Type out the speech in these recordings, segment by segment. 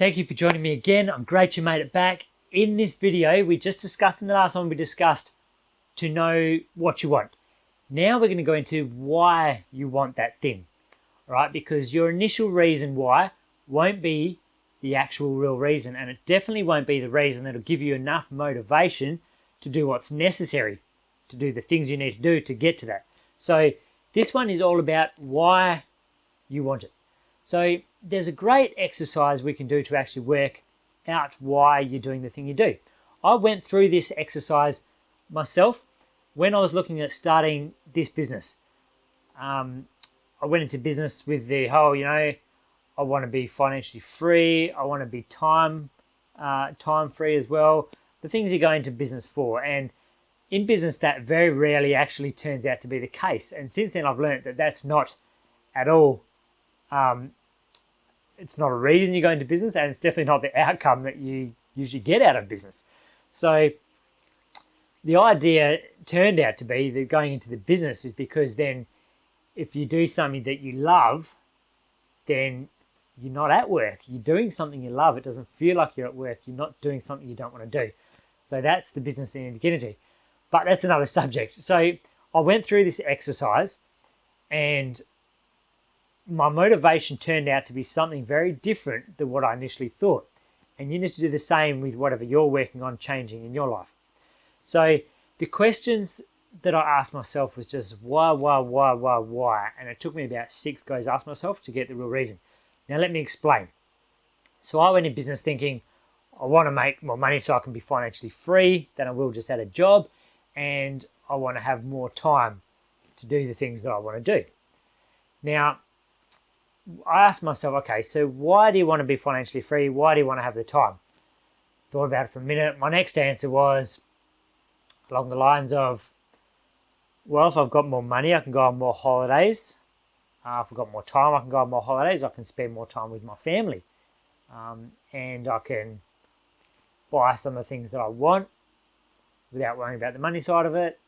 Thank you for joining me again. I'm great you made it back. In this video, we just discussed in the last one, we discussed to know what you want. Now we're going to go into why you want that thing, all right? Because your initial reason why won't be the actual real reason, and it definitely won't be the reason that'll give you enough motivation to do what's necessary, to do the things you need to do to get to that. So this one is all about why you want it. So there's a great exercise we can do to actually work out why you're doing the thing you do. I went through this exercise myself when I was looking at starting this business. I went into business with the whole, I want to be financially free. I want to be time free as well. The things you go into business for. And in business, that very rarely actually turns out to be the case. And since then, I've learned that that's not at all it's not a reason you go into business, and it's definitely not the outcome that you usually get out of business. So the idea turned out to be that going into the business is because then if you do something that you love, then you're not at work. You're doing something you love. It doesn't feel like you're at work. You're not doing something you don't want to do. So that's the business that you need to get into. But that's another subject. So I went through this exercise and my motivation turned out to be something very different than what I initially thought. And you need to do the same with whatever you're working on changing in your life. So the questions that I asked myself was just why? And it took me about 6 goes to ask myself to get the real reason. Now let me explain. So I went in business thinking I want to make more money so I can be financially free than I will just at a job, and I want to have more time to do the things that I want to do. Now, I asked myself, okay, so why do you want to be financially free? Why do you want to have the time? Thought about it for a minute. My next answer was along the lines of, well, if I've got more money, I can go on more holidays. If I've got more time, I can go on more holidays. I can spend more time with my family. And I can buy some of the things that I want without worrying about the money side of it.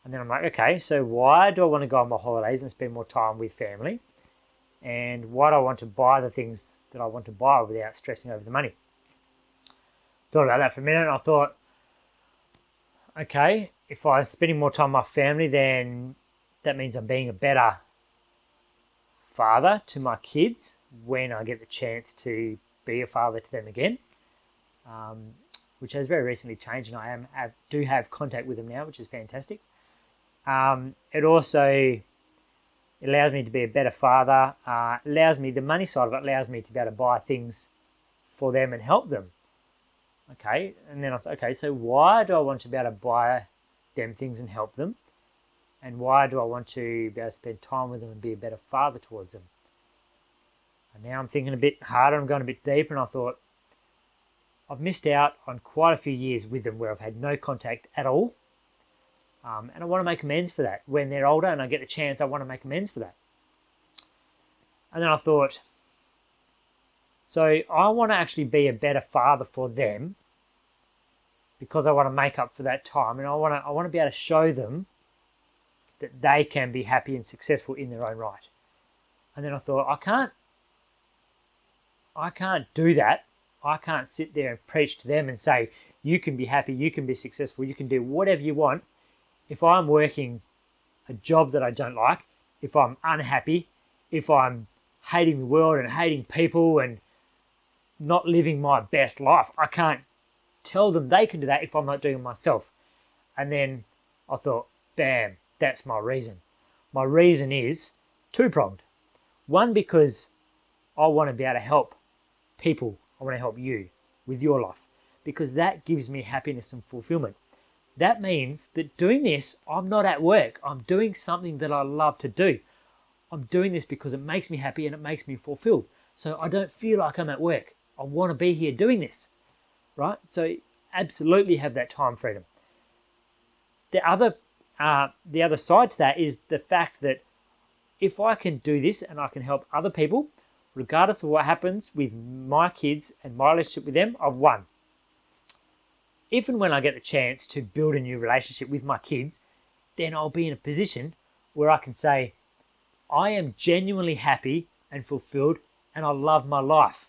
And then I'm like, okay, so why do I want to go on my holidays and spend more time with family? And why do I want to buy the things that I want to buy without stressing over the money? Thought about that for a minute, and I thought, okay, if I'm spending more time with my family, then that means I'm being a better father to my kids when I get the chance to be a father to them again, which has very recently changed, and I do have contact with them now, which is fantastic. It also allows me to be a better father, allows me, the money side of it allows me to be able to buy things for them and help them. Okay, and then I said, okay, so why do I want to be able to buy them things and help them? And why do I want to be able to spend time with them and be a better father towards them? And now I'm thinking a bit harder, I'm going a bit deeper, and I thought, I've missed out on quite a few years with them where I've had no contact at all. And I want to make amends for that. When they're older and I get the chance, I want to make amends for that. And then I thought, so I want to actually be a better father for them because I want to make up for that time, and I want to be able to show them that they can be happy and successful in their own right. And then I thought, I can't do that. I can't sit there and preach to them and say, you can be happy, you can be successful, you can do whatever you want. If I'm working a job that I don't like, if I'm unhappy, if I'm hating the world and hating people and not living my best life, I can't tell them they can do that if I'm not doing it myself. And then I thought, bam, that's my reason. My reason is two-pronged. One, because I want to be able to help people. I want to help you with your life because that gives me happiness and fulfillment. That means that doing this, I'm not at work. I'm doing something that I love to do. I'm doing this because it makes me happy and it makes me fulfilled. So I don't feel like I'm at work. I want to be here doing this, right? So absolutely have that time freedom. The other side to that is the fact that if I can do this and I can help other people, regardless of what happens with my kids and my relationship with them, I've won. If and when I get the chance to build a new relationship with my kids, then I'll be in a position where I can say, I am genuinely happy and fulfilled and I love my life.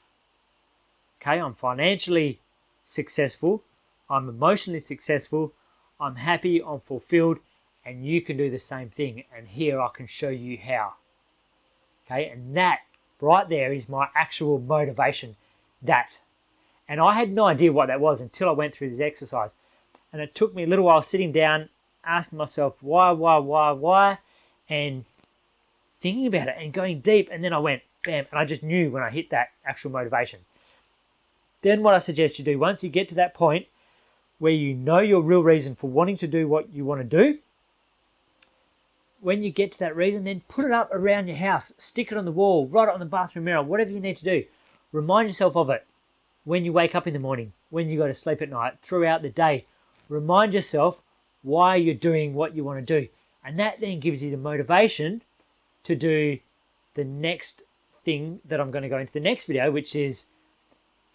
Okay, I'm financially successful, I'm emotionally successful, I'm happy, I'm fulfilled, and you can do the same thing. And here I can show you how. Okay, and that right there is my actual motivation. That. And I had no idea what that was until I went through this exercise. And it took me a little while sitting down, asking myself why, and thinking about it and going deep. And then I went, bam, and I just knew when I hit that actual motivation. Then what I suggest you do, once you get to that point where you know your real reason for wanting to do what you want to do, when you get to that reason, then put it up around your house, stick it on the wall, write it on the bathroom mirror, whatever you need to do. Remind yourself of it when you wake up in the morning, when you go to sleep at night, throughout the day. Remind yourself why you're doing what you want to do. And that then gives you the motivation to do the next thing that I'm going to go into the next video, which is,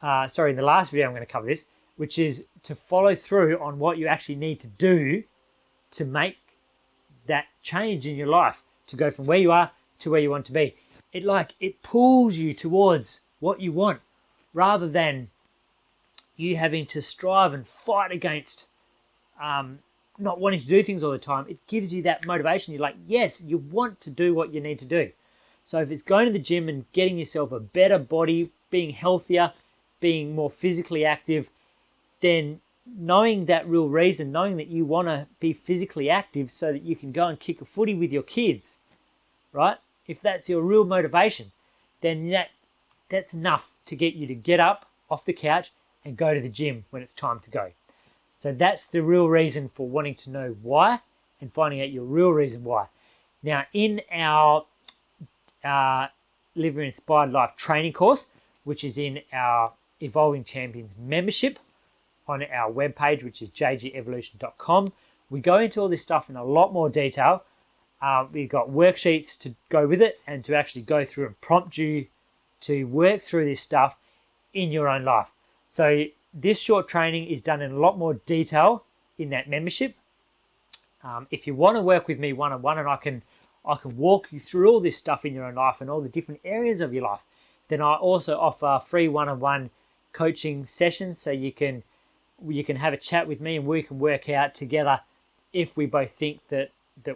in the last video I'm going to cover this, which is to follow through on what you actually need to do to make that change in your life, to go from where you are to where you want to be. It pulls you towards what you want, rather than you having to strive and fight against not wanting to do things all the time. It gives you that motivation. You're like, yes, you want to do what you need to do. So if it's going to the gym and getting yourself a better body, being healthier, being more physically active, then knowing that real reason, knowing that you want to be physically active so that you can go and kick a footy with your kids, right? If that's your real motivation, then that's enough to get you to get up off the couch and go to the gym when it's time to go. So that's the real reason for wanting to know why and finding out your real reason why. Now, in our Live Your Inspired Life training course, which is in our Evolving Champions membership on our webpage, which is jgevolution.com, we go into all this stuff in a lot more detail. We've got worksheets to go with it and to actually go through and prompt you to work through this stuff in your own life. So this short training is done in a lot more detail in that membership. If you want to work with me one-on-one, and I can walk you through all this stuff in your own life and all the different areas of your life, then I also offer free one-on-one coaching sessions, so you can have a chat with me and we can work out together if we both think that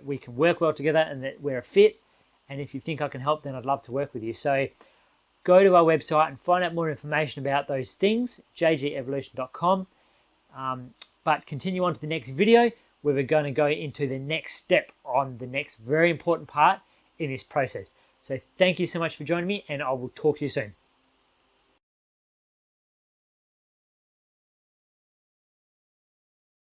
we can work well together and that we're a fit. And if you think I can help, then I'd love to work with you. So go to our website and find out more information about those things, jgevolution.com. But continue on to the next video, where we're going to go into the next step on the next very important part in this process. So thank you so much for joining me, and I will talk to you soon.